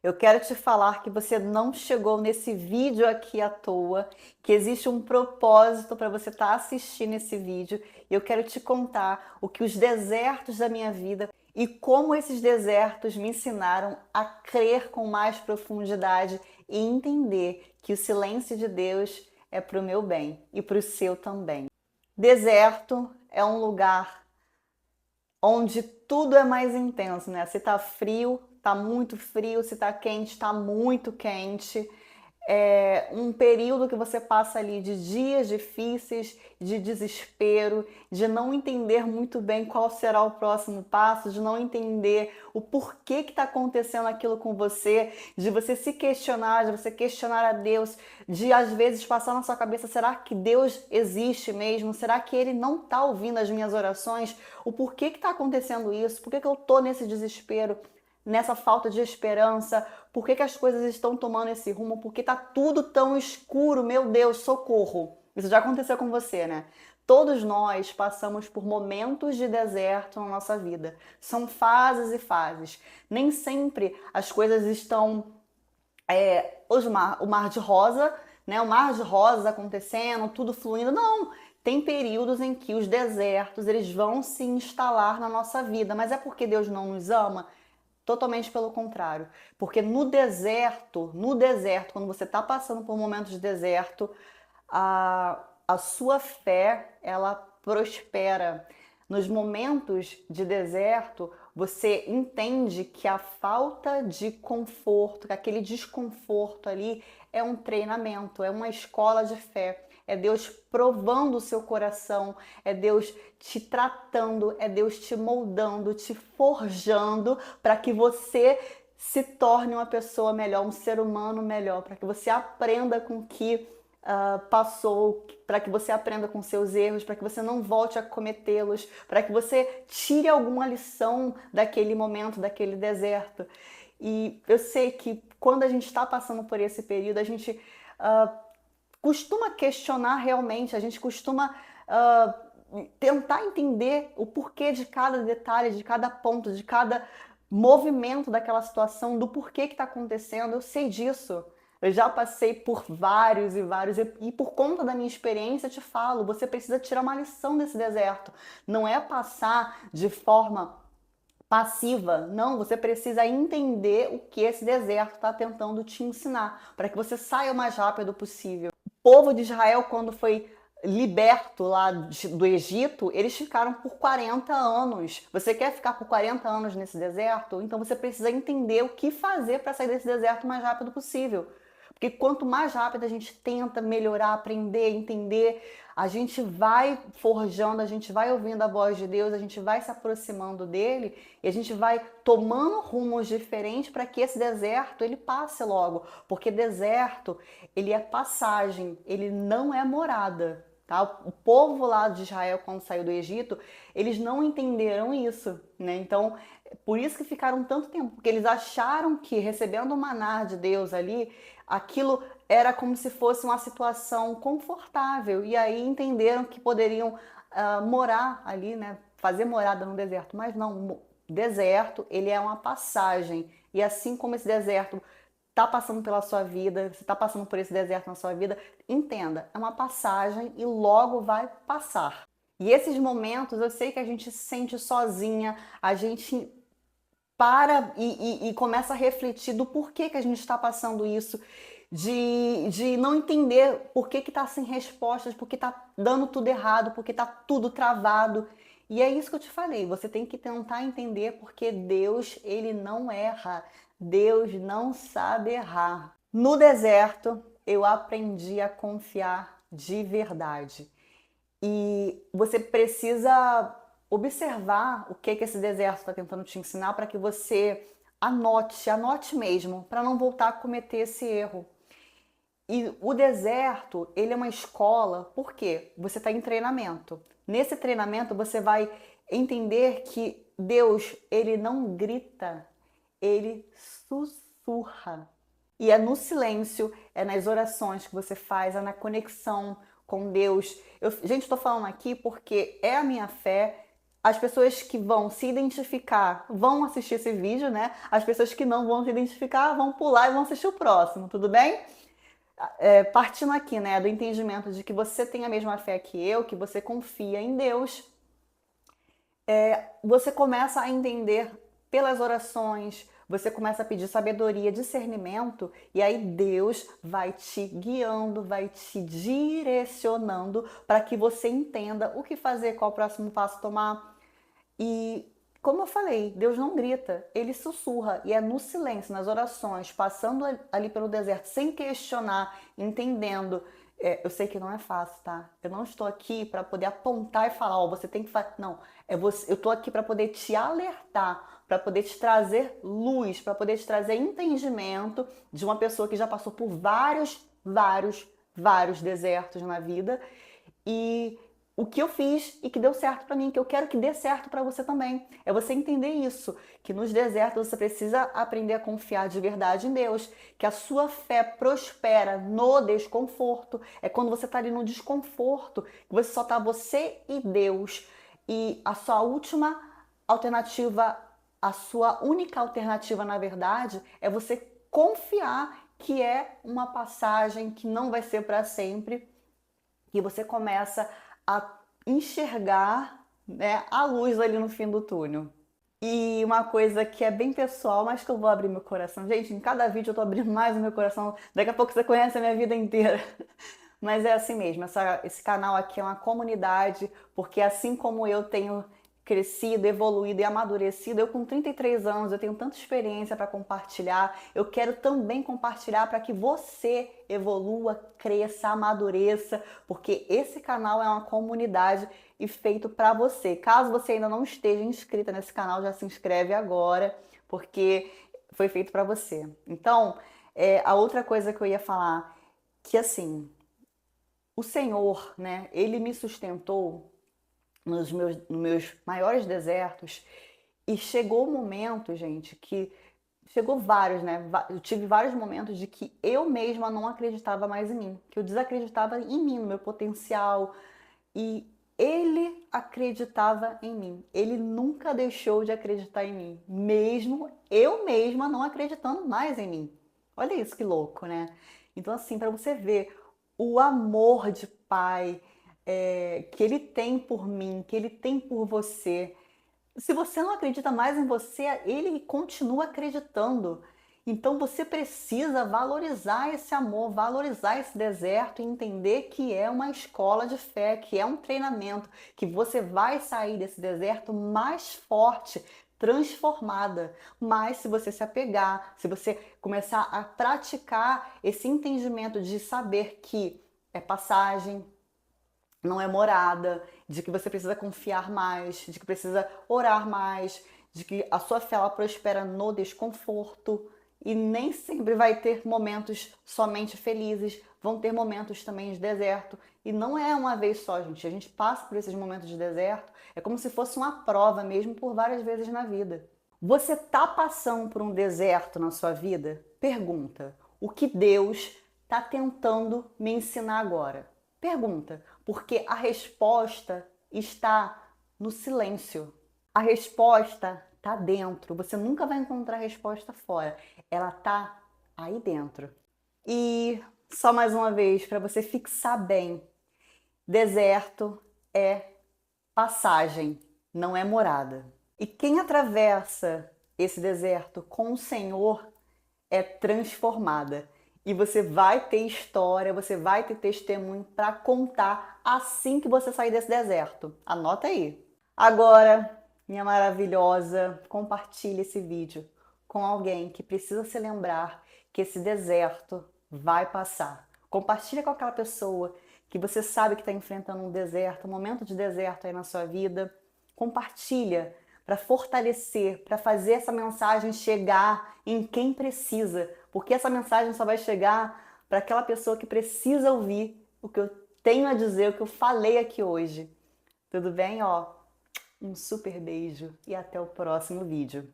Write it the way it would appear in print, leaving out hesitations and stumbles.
Eu quero te falar que você não chegou nesse vídeo aqui à toa, que existe um propósito para você estar assistindo esse vídeo. E eu quero te contar o que os desertos da minha vida e como esses desertos me ensinaram a crer com mais profundidade e entender que o silêncio de Deus é para o meu bem e para o seu também. Deserto é um lugar onde tudo é mais intenso, né? Se tá frio, tá muito frio, se tá quente, tá muito quente. É um período que você passa ali de dias difíceis, de desespero, de não entender muito bem qual será o próximo passo, de não entender o porquê que está acontecendo aquilo com você, de você se questionar, de você questionar a Deus, de às vezes passar na sua cabeça, será que Deus existe mesmo? Será que Ele não está ouvindo as minhas orações? O porquê que está acontecendo isso? Por que eu estou nesse desespero? Nessa falta de esperança, por que as coisas estão tomando esse rumo, por que tá tudo tão escuro, meu Deus, socorro. Isso já aconteceu com você, né? Todos nós passamos por momentos de deserto na nossa vida. São fases e fases. Nem sempre as coisas estão o mar de rosa, né? O mar de rosas acontecendo, tudo fluindo. Não, tem períodos em que os desertos eles vão se instalar na nossa vida, mas é porque Deus não nos ama? Totalmente pelo contrário. Porque no deserto, quando você está passando por momentos de deserto, a sua fé, ela prospera. Nos momentos de deserto, você entende que a falta de conforto, que aquele desconforto ali é um treinamento, é uma escola de fé. É Deus provando o seu coração, é Deus te tratando, é Deus te moldando, te forjando para que você se torne uma pessoa melhor, um ser humano melhor, para que você aprenda com o que passou, para que você aprenda com seus erros, para que você não volte a cometê-los, para que você tire alguma lição daquele momento, daquele deserto. E eu sei que quando a gente está passando por esse período, a gente costuma questionar realmente, a gente costuma tentar entender o porquê de cada detalhe, de cada ponto, de cada movimento daquela situação, do porquê que está acontecendo. Eu sei disso. Eu já passei por vários e vários, e por conta da minha experiência, eu te falo, você precisa tirar uma lição desse deserto. Não é passar de forma passiva. Não, você precisa entender o que esse deserto está tentando te ensinar, para que você saia o mais rápido possível. O povo de Israel, quando foi liberto lá do Egito, eles ficaram por 40 anos. Você quer ficar por 40 anos nesse deserto? Então você precisa entender o que fazer para sair desse deserto o mais rápido possível. Porque quanto mais rápido a gente tenta melhorar, aprender, entender, a gente vai forjando, a gente vai ouvindo a voz de Deus, a gente vai se aproximando dele e a gente vai tomando rumos diferentes para que esse deserto ele passe logo. Porque deserto, ele é passagem, ele não é morada. Tá? O povo lá de Israel, quando saiu do Egito, eles não entenderam isso, né? Então, por isso que ficaram tanto tempo, porque eles acharam que recebendo o maná de Deus ali, aquilo era como se fosse uma situação confortável, e aí entenderam que poderiam morar ali, né? Fazer morada no deserto, mas não, deserto, ele é uma passagem, e assim como esse deserto está passando pela sua vida, você está passando por esse deserto na sua vida, entenda, é uma passagem e logo vai passar. E esses momentos, eu sei que a gente se sente sozinha, a gente para e começa a refletir do porquê que a gente está passando isso, de não entender por que está sem respostas, porque está dando tudo errado, porque está tudo travado. E é isso que eu te falei, você tem que tentar entender porque Deus, ele não erra, Deus não sabe errar. No deserto, eu aprendi a confiar de verdade. E você precisa observar o que esse deserto está tentando te ensinar para que você anote mesmo, para não voltar a cometer esse erro. E o deserto, ele é uma escola, por quê? Você está em treinamento. Nesse treinamento você vai entender que Deus, ele não grita, ele sussurra. E é no silêncio, é nas orações que você faz, é na conexão com Deus. Gente, estou falando aqui porque é a minha fé. As pessoas que vão se identificar vão assistir esse vídeo, né? As pessoas que não vão se identificar vão pular e vão assistir o próximo, tudo bem? Partindo aqui, né, do entendimento de que você tem a mesma fé que eu, que você confia em Deus, você começa a entender pelas orações, você começa a pedir sabedoria, discernimento, e aí Deus vai te guiando, vai te direcionando para que você entenda o que fazer, qual o próximo passo tomar. E como eu falei, Deus não grita, ele sussurra, e é no silêncio, nas orações, passando ali pelo deserto, sem questionar, entendendo. Eu sei que não é fácil, tá? Eu não estou aqui para poder apontar e falar, ó, você tem que fazer. Não, eu estou aqui para poder te alertar, para poder te trazer luz, para poder te trazer entendimento de uma pessoa que já passou por vários desertos na vida. E o que eu fiz e que deu certo para mim, que eu quero que dê certo para você também. É você entender isso, que nos desertos você precisa aprender a confiar de verdade em Deus, que a sua fé prospera no desconforto. É quando você está ali no desconforto, que você só está você e Deus. E a sua última alternativa, a sua única alternativa, na verdade, é você confiar que é uma passagem que não vai ser para sempre, que você começa a enxergar, né, a luz ali no fim do túnel. E uma coisa que é bem pessoal, mas que eu vou abrir meu coração. Gente, em cada vídeo eu tô abrindo mais o meu coração. Daqui a pouco você conhece a minha vida inteira. Mas é assim mesmo, esse canal aqui é uma comunidade, porque assim como eu tenho crescido, evoluído e amadurecido, eu com 33 anos, eu tenho tanta experiência para compartilhar, eu quero também compartilhar para que você evolua, cresça, amadureça, porque esse canal é uma comunidade e feito para você. Caso você ainda não esteja inscrita nesse canal, já se inscreve agora, porque foi feito para você. Então, a outra coisa que eu ia falar, que assim, o Senhor, né, ele me sustentou nos meus maiores desertos e chegou o momento, gente, que chegou vários, né? Eu tive vários momentos de que eu mesma não acreditava mais em mim, que eu desacreditava em mim, no meu potencial, e ele acreditava em mim. Ele nunca deixou de acreditar em mim, mesmo eu mesma não acreditando mais em mim. Olha isso que louco, né? Então, assim, para você ver o amor de pai que ele tem por mim, que ele tem por você. Se você não acredita mais em você, ele continua acreditando. Então você precisa valorizar esse amor, valorizar esse deserto e entender que é uma escola de fé, que é um treinamento, que você vai sair desse deserto mais forte, transformada. Mas se você se apegar, se você começar a praticar esse entendimento de saber que é passagem, não é morada, de que você precisa confiar mais, de que precisa orar mais, de que a sua fé ela prospera no desconforto e nem sempre vai ter momentos somente felizes, vão ter momentos também de deserto e não é uma vez só, gente. A gente passa por esses momentos de deserto, é como se fosse uma prova mesmo por várias vezes na vida. Você tá passando por um deserto na sua vida? Pergunta: o que Deus está tentando me ensinar agora? Pergunta, porque a resposta está no silêncio. A resposta está dentro. Você nunca vai encontrar a resposta fora. Ela está aí dentro. E só mais uma vez, para você fixar bem: deserto é passagem, não é morada. E quem atravessa esse deserto com o Senhor é transformada. E você vai ter história, você vai ter testemunho para contar assim que você sair desse deserto. Anota aí. Agora, minha maravilhosa, compartilhe esse vídeo com alguém que precisa se lembrar que esse deserto vai passar. Compartilha com aquela pessoa que você sabe que está enfrentando um deserto, um momento de deserto aí na sua vida. Compartilha para fortalecer, para fazer essa mensagem chegar em quem precisa, porque essa mensagem só vai chegar para aquela pessoa que precisa ouvir o que eu tenho a dizer, o que eu falei aqui hoje. Tudo bem? Ó, um super beijo e até o próximo vídeo.